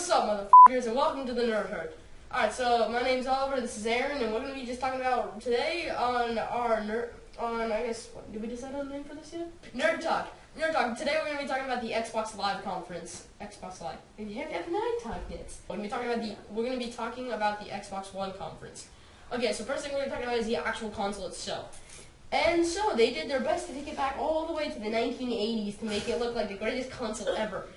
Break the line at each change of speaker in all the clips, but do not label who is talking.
What's up, motherfuckers, and welcome to the Nerd Herd. Alright, so my name's Oliver, this is Aaron, and we're going to be just talking about today on our I guess, did we decide on a name for this yet? Nerd Talk. Nerd Talk. Today we're going to be talking about the Xbox Live conference. Xbox Live. Maybe you have F9 talk minutes. We're going to be talking about the Xbox One conference. Okay, so first thing we're going to talk about is the actual console itself. And so they did their best to take it back all the way to the 1980s to make it look like the greatest console ever.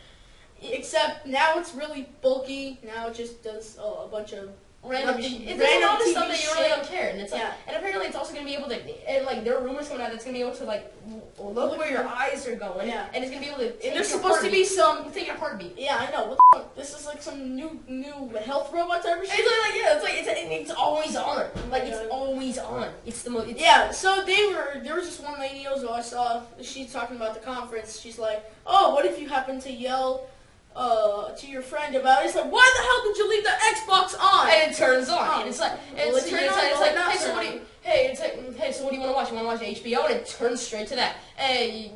Except now it's really bulky. Now it just does a bunch of
random stuff that you really don't care. And it's like, and apparently it's also gonna be able to, and like there are rumors coming out that's gonna be able to like look where your eyes are going. Yeah. And it's gonna be able to.
And there's supposed to be some
take your heartbeat.
Yeah, I know. What the fuck? This is like some new health robot type of shit.
It's always on. Like it's always on. It's the most.
Yeah. So there was this one lady years ago I saw. She's talking about the conference. She's like, oh, what if you happen to yell to your friend about it? It's like, why the hell did you leave the Xbox on?
And it turns on. And it's like, hey, so what do you want to watch? You want to watch HBO? And it turns straight to that. And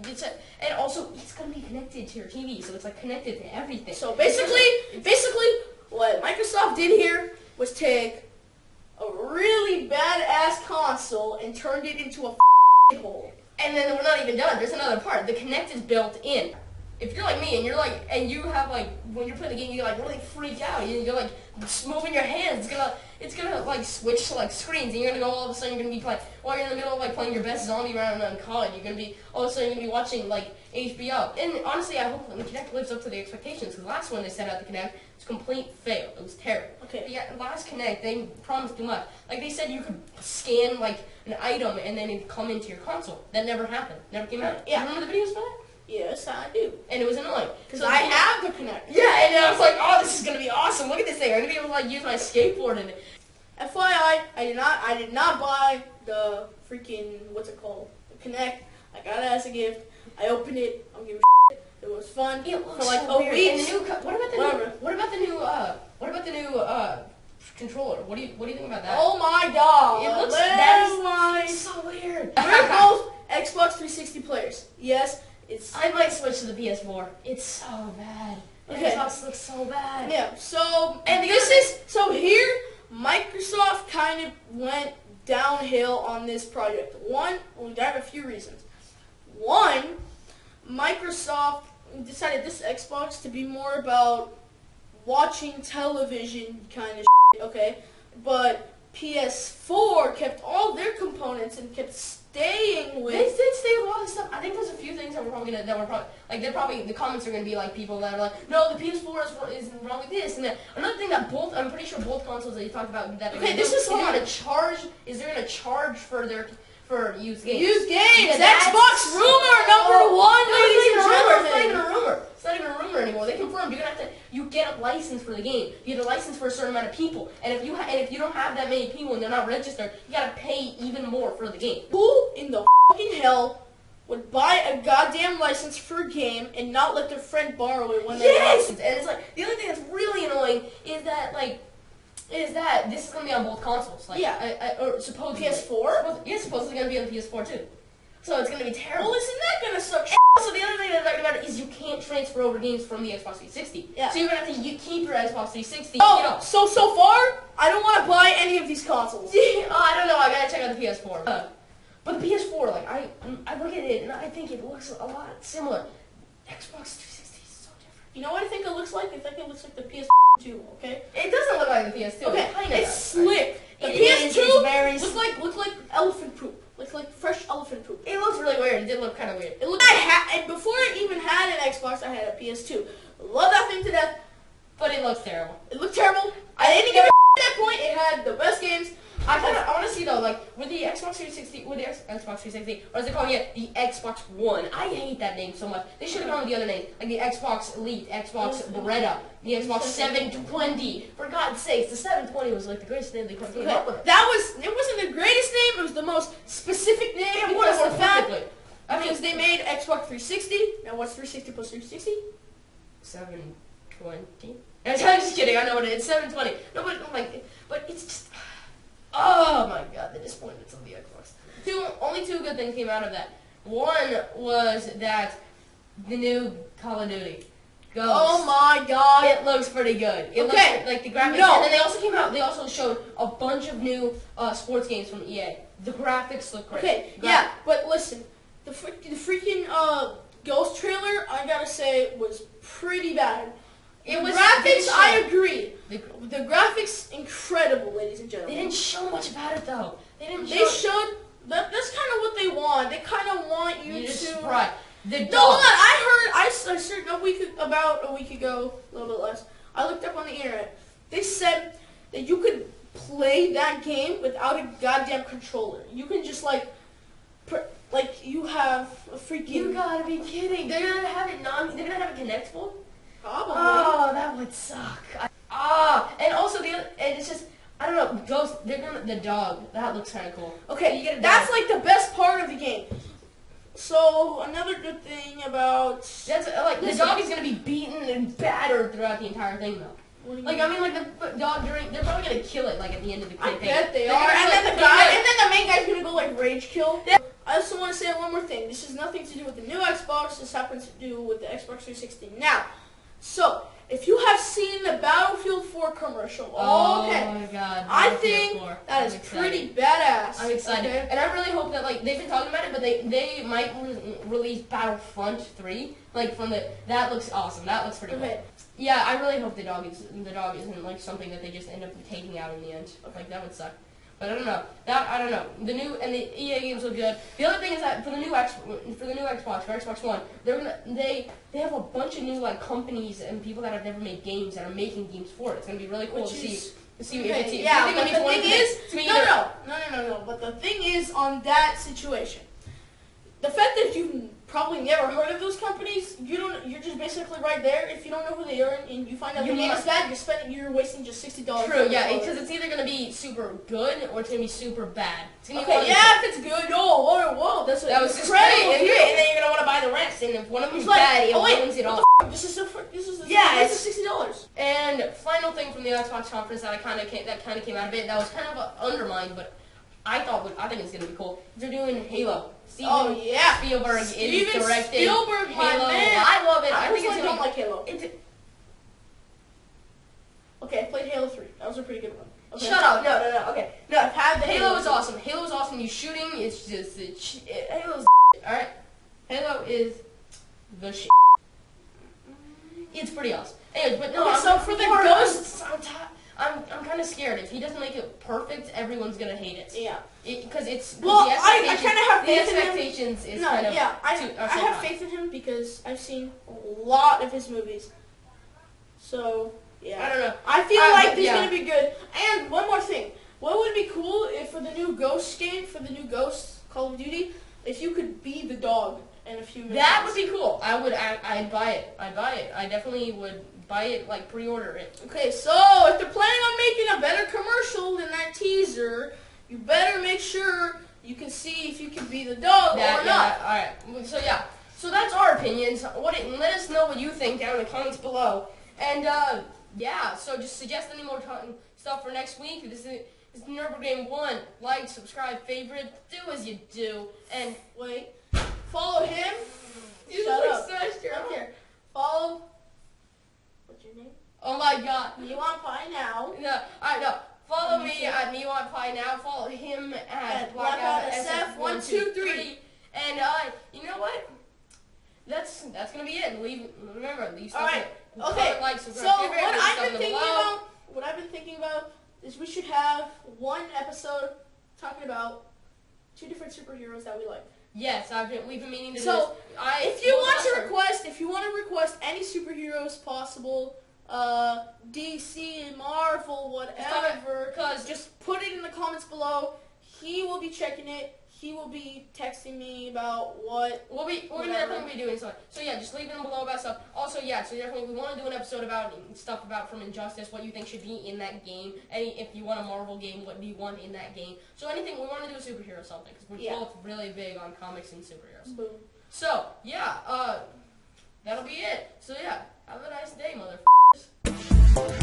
also, it's going to be connected to your TV, so it's like connected to everything.
So basically, what Microsoft did here was take a really badass console and turned it into a hole.
And then we're not even done. There's another part. The Kinect is built in. If you're like me and you have like when you're playing the game you like really freak out, you're like moving your hands, it's gonna like switch to like screens and you're gonna go all of a sudden you're gonna be playing while you're in the middle of like playing your best zombie round on COD, you're gonna be all of a sudden you're gonna be watching like HBO. And honestly I hope the Kinect lives up to the expectations, because the last one they set out the Kinect was a complete fail. It was terrible.
Okay.
The last Kinect they promised too much. Like they said you could scan like an item and then it'd come into your console. That never happened. Never came out.
Yeah.
You remember the videos for that?
Yes, I do.
And it was annoying.
Because I have the Kinect.
Yeah, and I was like, oh, this is going to be awesome. Look at this thing. I'm going to be able to like use my skateboard in it.
FYI, I did not buy the freaking, what's it called? The Kinect. I got it as a gift. I opened it. I'm giving a shit. It was fun.
It looks
for like
so
a week.
What about the new controller? What do you think about that?
Oh my god.
It looks it's so weird.
We're both Xbox 360 players. Yes.
I might switch to the PS4. It's so bad.
Okay.
Xbox looks so bad.
Yeah. So here Microsoft kind of went downhill on this project. I have a few reasons. One, Microsoft decided this Xbox to be more about watching television kind of shit, okay? But PS4 kept all their components and kept staying with.
They did stay with all this stuff. I think there's a few things that the comments are gonna be like people that are like, no, the PS4 is wrong with this, and then another thing that I'm pretty sure both consoles that you talked about that.
Okay, this is
they're gonna charge. Is they're gonna charge for used games?
Used games. Xbox rumor number one, ladies and gentlemen.
It's not even a rumor. It's not even a rumor anymore. They confirmed you get a license for the game. You get a license for a certain amount of people, and if you don't have that many people and they're not registered, you gotta pay even more for the game.
Who in the fucking hell would buy a goddamn license for a game and not let their friend borrow it when they want it?
And it's like the other thing that's really annoying is that this is gonna be on both consoles. Like, or supposedly
PS4.
Yeah, supposedly gonna be on the PS4 too. So it's gonna be terrible.
Well, isn't that gonna suck?
Also, the other thing that I'm talking about is you can't transfer over games from the Xbox 360. Yeah. So you're gonna have to keep your Xbox 360.
Oh, so far, I don't want to buy any of these consoles.
I don't know. I gotta check out the PS4. But the PS4, like I look at it and I think it looks a lot similar. Xbox 360 is so different.
You know what I think it looks like? I think it looks like the PS2. Okay.
It doesn't look like the PS2.
Okay. It's slick. The PS2 looks like elephant poop. Looks like fresh elephant poop.
It looks really weird. It did look kind of weird.
It looked. And before I even had an Xbox, I had a PS2. Love that thing to death,
but it looks terrible.
It looked terrible. I didn't give a at that point. It had the best games.
I want to see though, like with the Xbox 360, Xbox 360, or as they call it, the Xbox One. I hate that name so much. They should have gone with the other name, like the Xbox Elite, Xbox Beretta, the Xbox 720. For God's sakes, the 720 was like the greatest name they could have up with.
It wasn't the greatest name. It was the most specific name.
It was the fact.
Because they made Xbox 360. Now what's 360 plus 360?
720. I'm just kidding. I know what it is. 720. No, but it's just. Oh my god, the disappointments of the Xbox. Only two good things came out of that. One was that the new Call of Duty Ghost.
Oh my god.
It looks pretty good. It looks like the graphics.
No.
And then they also came out. They also showed a bunch of new sports games from EA. The graphics look great.
Okay, yeah, but listen, the freaking Ghost trailer, I gotta say, was pretty bad.
It was
graphics. I agree.
The
graphics incredible, ladies and gentlemen.
They didn't show much about it though. They didn't.
They showed. That's kind of what they want. They kind of want you to.
Right. The dog.
No, hold on. I searched about a week ago, a little bit less. I looked up on the internet. They said that you could play that game without a goddamn controller. You can just like you have a freaking.
You gotta be kidding! They're gonna have it They're gonna have it connectable.
Probably.
Oh, that would suck. And also and it's just. I don't know, Ghost, the dog, that looks kind of cool.
Okay,
you get a
that's
dog.
like the best part of the game. So, another good thing about...
That's, the dog is going to be beaten and battered throughout the entire thing, though. Like, I mean, like, the dog they're probably going to kill it, like, at the end of the campaign.
I bet they are. And then the main guy's going to go, like, rage kill. Yeah. I also want to say one more thing. This has nothing to do with the new Xbox. This happens to do with the Xbox 360 now. So... if you have seen the Battlefield 4 commercial,
oh my god,
I think that is pretty badass.
I'm excited, okay? And I really hope that they've been talking about it, but they might release Battlefront 3. That looks awesome. That looks pretty cool. Yeah, I really hope the dog isn't like something that they just end up taking out in the end. Like that would suck. But I don't know. I don't know. The EA games look good. The other thing is that for the new Xbox, for Xbox One, they have a bunch of new companies and people that have never made games that are making games for it. It's gonna be really cool to see if it's.
Yeah, but the thing is, no. But the thing is, on that situation, the fact that you probably never heard of those companies, you're just basically right there. If you don't know who they are and you find out the game is bad, you're wasting just $60.
True, yeah, because it's either gonna be super good or it's gonna be super bad. It's gonna be
if it's good, whoa, that was
incredible. And then you're gonna want to buy the rest, and if one of them's bad, it ruins it all.
This is $60.
And final thing from the Xbox conference that kind of came out of it that was kind of undermined, but I think it's gonna be cool. They're doing Halo. Spielberg is directing
Spielberg,
Halo.
Man.
I love it.
I think don't like Halo. Okay, I played Halo 3. That was a pretty good one. Okay.
Shut up. No. Okay. No,
I've had the
Halo is awesome. Halo is awesome. You shooting, it's just Halo's alright. Halo is the shit. It's pretty awesome. Anyways, but no.
So for the Ghosts,
I'm kind of scared. If he doesn't make it perfect, everyone's gonna hate it.
Yeah.
Because it's.
Well, I kind of have faith in him.
The expectations is kind of.
Yeah, I have faith in him because I've seen a lot of his movies. So yeah.
I don't know.
I feel like this is gonna be good. And one more thing, what would be cool if for the new Ghost game, for the new Ghost Call of Duty, if you could be the dog in a few minutes.
That would be cool. I'd buy it. I definitely would buy it, pre-order it.
Okay, so if they're planning on making a better commercial than that teaser, you better make sure you can see if you can be the dog or not.
Alright. So that's our opinions. Let us know what you think down in the comments below. And so just suggest any more stuff for next week. This is Nerd 1. Like, subscribe, favorite, do as you do. And
wait. Follow him.
Shut up. I don't care.
Follow. What's your name?
Oh my god.
You want pie now?
No. Alright, no. Follow me at Me Want Pie Now. Follow him at BlackoutSF123. And you know what? That's gonna be it. Remember, leave stuff.
Alright. Okay.
Like,
so what I've been thinking about is we should have one episode talking about 2 different superheroes that we like.
Yes, we've been meaning to do
this.
So
if you want to request any superheroes possible, DC, Marvel, whatever, just put it in the comments below. He will be checking it. He will be texting me about what
we're gonna definitely be doing something. So yeah, just leave them below about stuff. Also, yeah, so definitely we want to do an episode about stuff from Injustice, what you think should be in that game. If you want a Marvel game, what do you want in that game? So anything, we want to do a superhero something because we're both really big on comics and superheroes.
Boom.
So yeah, that'll be it. So yeah, have a nice day, motherfuckers.